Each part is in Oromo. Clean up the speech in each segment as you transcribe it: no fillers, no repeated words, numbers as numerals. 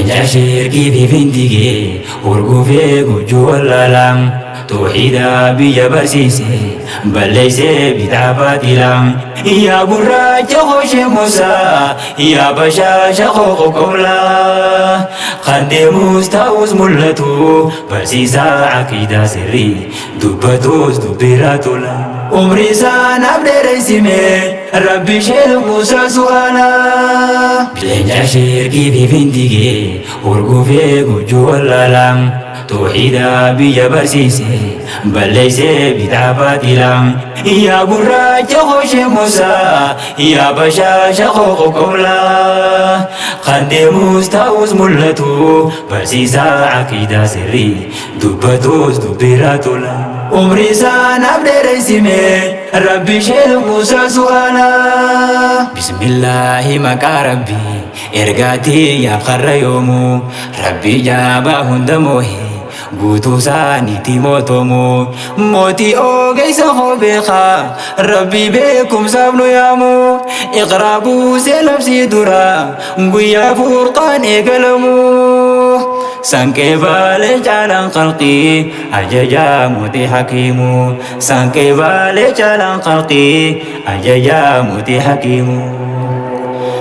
لنجا شركي في فندقي ورقوفي قجو اللالام توحيدا بيا برسيسي بل ليس بتعبات لام يا قراج خوش موسى يا بشاش خوخ قولا خد مستوز ملتو برسيسا عقيدة سري دبتوز دبيراتو لا عمري سانا بدرسيمي ربي شيل موسى سوالا بلنجا شركي في فندقي ورقوفي قجو اللالام توحيدا بيا برسيسي بل ليس بتعبات لام يا قراج خوش موسى يا بشاش خوخ قولا خد مستوز ملتو برسيسا عقيدة سري دبتوز دبيراتو لا عمري سانا بدرسيمي ربي شيل موسى سوالا بسم الله مكا ربي ارقاتي يا خر يومو ربي جابا هندموهي قوتو سانيتي موتومو موتي اوغيس خوبيخا ربي بكم سابنو يامو اقرابو سيلبسي درا قويا فرقان اقلمو سانكي بالي جالان خلقي أجاجا موتي حكيمو سانكي بالي جالان خلقي أجاجا موتي حكيمو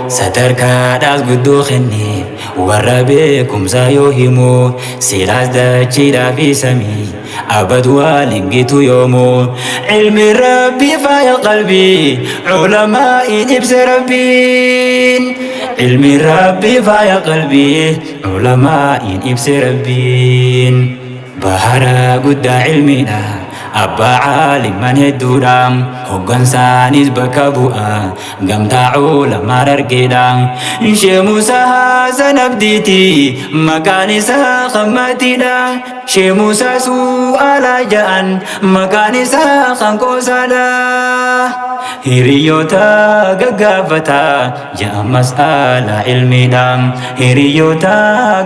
ستركا داس قدو خني وربكم سايوهمو سيلاس داچيدا في سمي أبد والنجيتو يومو علم ربي فايا قلبي علماء نبس ربين علم ربي فايا قلبي علماء نبس ربين بحر قد علمنا أبا عالم من هدورام هقن سانيس بكبوءا قمتا علماء ررقيدام شي موسى سنبديتي مكاني ساخمتي دا شي موسى سؤال جان مكاني ساخنكو سادا هيريوتا غغافتا جاء مسألة علمي دام هيريوتا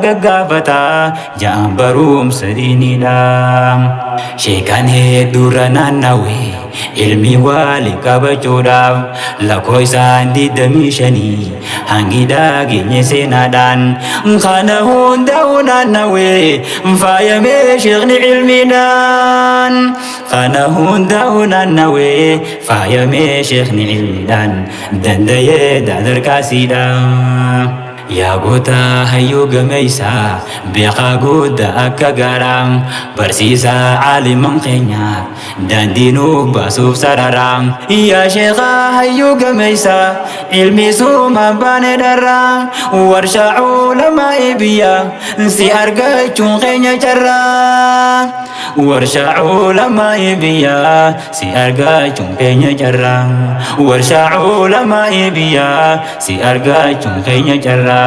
غغافتا جاء بروم سديني دام شيكان هدورا ناناوي علمي والي كابچوداف لكوي ساندي دميشني هانغي داغي نسينا دان خانا هوندا ناناوي فايا شيخني علمي دان خانا هوندا ناناوي فايا شيخني علمي دان دنداي دادر كاسيدان يا غوتا هيو غميسا بيخا غودا أكا غارام برسيسا عالم خينيا داندينو باسوف سرارام يا شيخا هيو غميسا علمي سوما باني درام ورشا علماء بيا سي أرغا چون خينيا جرام ورشا علماء بيا سي أرغا چون خينيا جرام ورشا علماء بيا سي أرغا چون خينيا جرام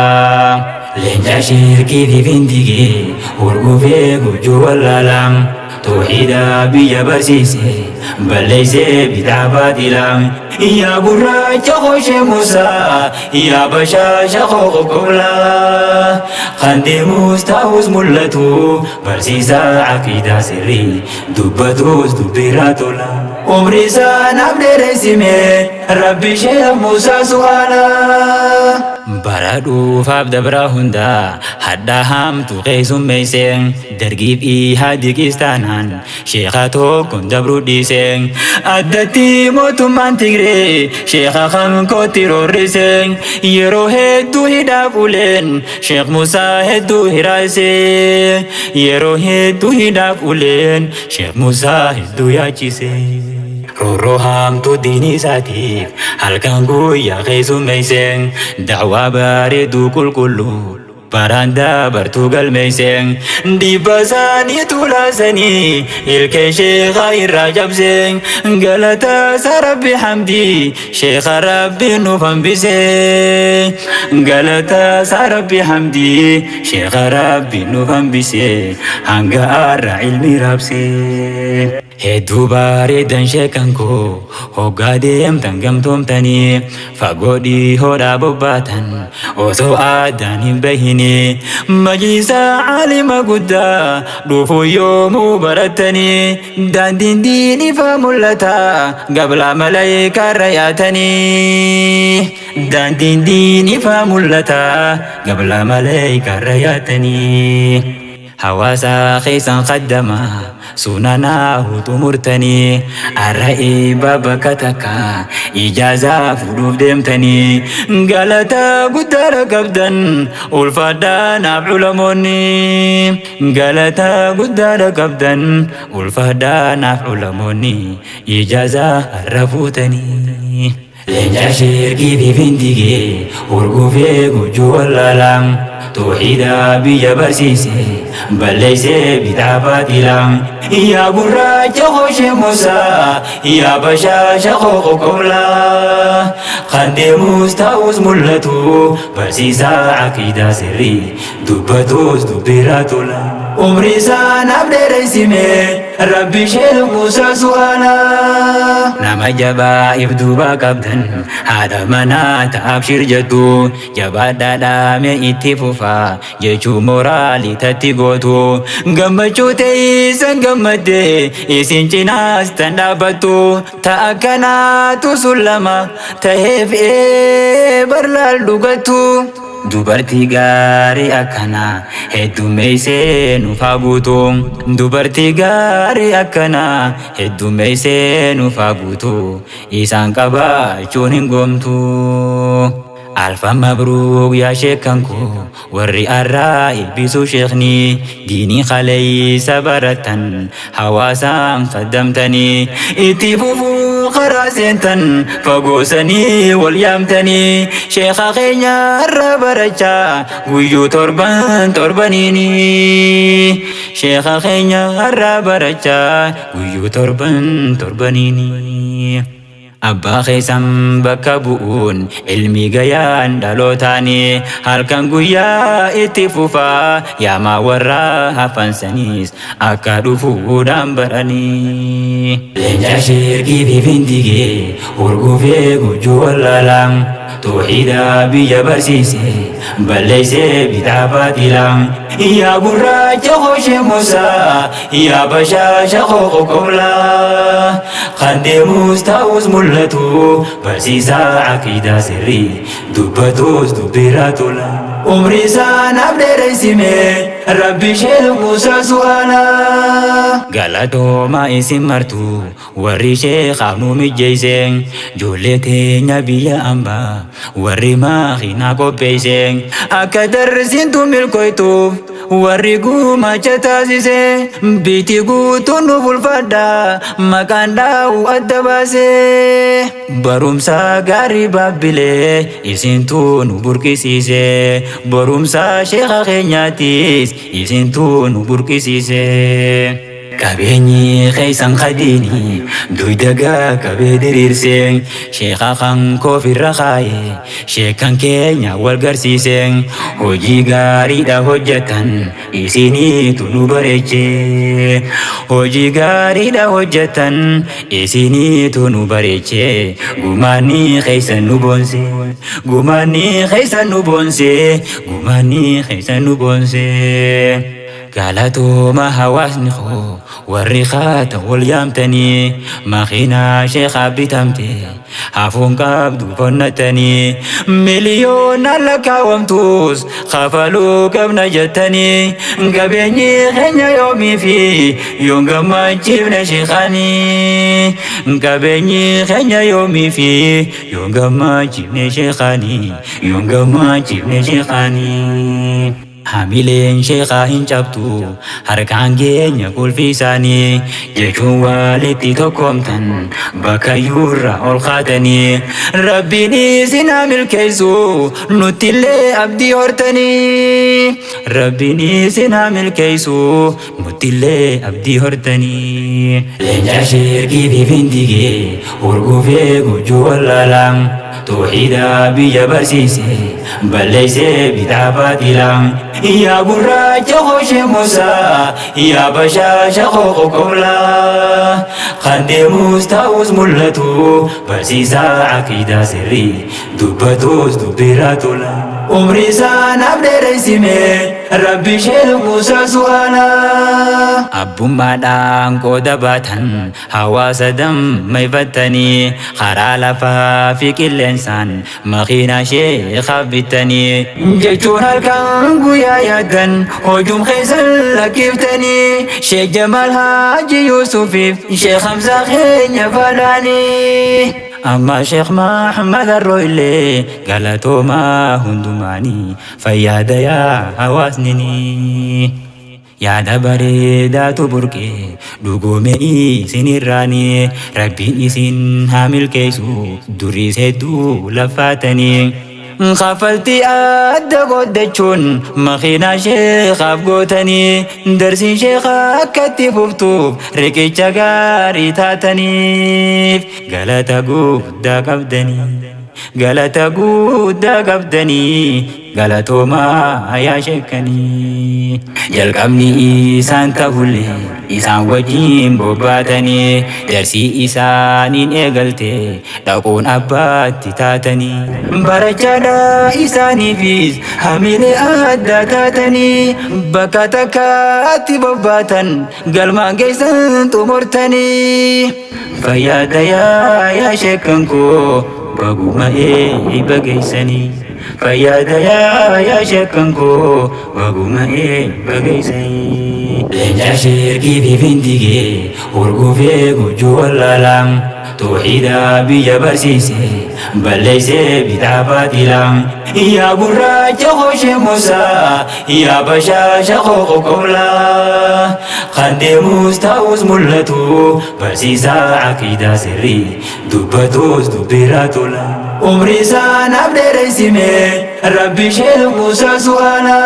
لنجا شركي في فندقي ورقوفي قجو اللالام توحيدا بيا برسيسي بل ليس بتعبات لام يا قراج خوش موسى يا بشاش خوخ قولا خد مستوز ملتو برسيسا عقيدة سري دبتوز دبيراتو لا عمري سانا بدرسيمي ربي شيخ موسى سوالا برادو فاب دبرا هندا حدا هم تو قيسم ميسين درقيب هادي كيستانان شيخاتو كن دبرو ديسين أدتي موتو من تغري شيخا خم كوتيرو ريسين يرو هدو هدافولين شيخ موسى هدو هراسين يرو هدو هدافولين شيخ موسى هدو ياچيسين روحام تو ديني ساتيف halkan guyyaa keessummeesseen da'waa bareedu qulqulluu baranda bartuu galmeesseen dhibba isaanii tulaasanii ilkee sheekha irraa cabseen galata isaa rabbi hamdii sheekha rabbi nuuf hambisee galata isaa rabbi hamdii sheekha rabbi nuuf hambisee hanga har'a ilmi raabsee hedduu bareedan sheekanko hoggaa deemtan gamtoomtanii fagoo dhihoodhaa bobbaatan osoo addaan hin bahine majlisa caalima guddaa dhufuu yoomuu barattanii daandiin diinifaa mul'ata gablaa malaayikarra yaatanii daandiin diinifaa mul'ata gablaa malaayikarra yaatanii hawaasa keessan qaddama sunanaa hutu murtanii arra'ee bakka takka ijaazaa fuudhuuf deemtanii galata guddaa qabdan ulfaadhaa naaf ulamoonni galata guddaa qabdan ulfaadhaa naaf ulamoonni ijaazaa har'a fuutanii leenca shirkii fi findigee urgufee gujuu wallaalaan توحيدا بيا برسيسي بليسي بتعباتي يا قراج خوش موسى يا بشاش خوخ قولا خدي مستوز ملتو برسيسا عقيدة سري دبتوز دبيراتو لا عمري سانا بدرسيمي ربي شيل موسى سوالا نما جبا يفدوبا قبدن هذا منا تابشير جدو جبا دادا مي اتفوفا جيشو مورالي تتيغوتو غمچو تيسن غمده اسين چناس تندابتو تاكنا تو سلما تهف برلال دوغتو dubartii gaarii akkana heddummeessee nuuf haa guutu dubartii gaarii akkana heddummeessee nuuf haa guutu isaan qabaachuun hin goomtu alfa mabruuk yaa sheekanko warri arraa eebbisuu sheekni diinii kaleeysa baratan hawaasaan qaddamtanii itti fufuu karaa seentan fagoosanii wal yaamtanii sheeka keenya irra barachaa guyyuu torbaniini sheeka keenya irra barachaa guyyuu torbaniini abbaa keessan bakka bu'uun ilmi gayaan dhalootaanii halkan guyyaa itti fufaa yaamaa warra hafansaniis akka dhufuudhaan baranii leenca shirkii fi findigee urgufee gujuu wallaalaan توحيدا بيا برسيسي بليسي بتعباتي يا قراج خوش موسى يا بشاش خوخ قولا خدي مستوز ملتو برسيسا عقيدة سري دبتوز دبيراتو لا عمري سانا بدرسيمي ربي شيل موسى سوالا قالتو ما اسم مرتو وري شيخ ابنو مجيسين جولتي نبيا أمبا وري ما خينا قبيسين أكدر سنتو ملكويتو وري قوما چتاسيسي بيتي قوتو نوف الفدا مكان داو أدباسي برومسا غاري بابلي إسنتو نبركسيسي برومسا شيخ خينياتيس إسنتو نبركسيسي kabeenyi keessan qadiini duydagaa qabee diriirseen sheeka kan koofirra kaayee sheekan keenya wal garsiiseen hojii gaariidha hojjetan isiniitu nu bareechee hojii gaariidha hojjetan isiniitu nu bareechee gumaanni keessan nu boonsee gumaanni keessan nu boonsee gumaanni keessan nu boonsee قالتو hawaasni koo warri kaata wal yaamtanii makiinaa sheeka bitamte hafuun qabdu fonnatanii miliyoona lakkaawamtus kafaluu qabna jettanii qabeenyi keenya yoomii fi yoon gammachiifne sheekanii qabeenyi keenya yoomii fi yoon gammachiifne sheekanii yoon gammachiifne sheekanii hamileen sheeka hin cabtu harkaan keenya kulfiisanii jechuun walitti tokkoomtan bakkayyuurra ol kaatanii rabbiin isin haa milkeessu nuttillee abdii hortanii rabbiin isin haa milkeessu nuttillee abdii hortanii leenca shirkii fi findigee urgufee gujuu wallaalaan توحيدا بيا برسيسي balleeyse bitaa baatilaan yaa gurraacha hooshe Muusaa yaa bashaasha qooqo qoblaa kan deemus ta'us mul'atu barsiisaa aqiidaa sirrii dubbatus dubbiraa tola umrii isaa naaf dheereessime rabbi sheekh Muusaa su'aala abbummaadhaan qooda baatan hawaasa dammayfattanii karaa lafaa fi qilleensaan makiina sheekhaaf bittanii jechuun halkan guyyaa yaaddan hojum keessan lakkiftanii Sheekh Jamaal Haaji Yuusufiif Sheekh Hamzaa keenya faadhaanii amma Sheekh Mahamad Arrooylee galatoomaa hundumaanii fayyaada yaa hawaasnini yaada bareedaatu burqee dhugoome isinirraanii rabbiin isin haa milkeessu duriis hedduu laffaatanii خافلتي أدقودتشون مخينا شيخاف قوتني درسي شيخا كتف فتوب ركي شغاري تاتني قالت قودا قبدني قالت قودا قبدني قالتو ما يا شكني jalqabni isaan ta'ullee isaan wajjin bobbaatanii darsii isaaniin eegalte dhaquun abbaatti taatanii barachaadha isaaniifis hamilee adda taatanii bakka takkaatti bobbaatan galmaan geessan xumurtanii fayyaada yaa sheekkan koo baguma eebba geessanii fayyaada yaa sheekkan koo baguma eebba geessanii leenca sheekii fi findigee urgufee gujjuu wallaalaan توحيدا بيا برسيسي بليسي بتعباتيلا يا قراج خوش موسى يا بشاش خوخ قولا خندي مستوز ملتو برسيسا عقيدة سري دبتوز دبيراتولا عمري سان عبد رسمي ربي شيخ موسى سؤالا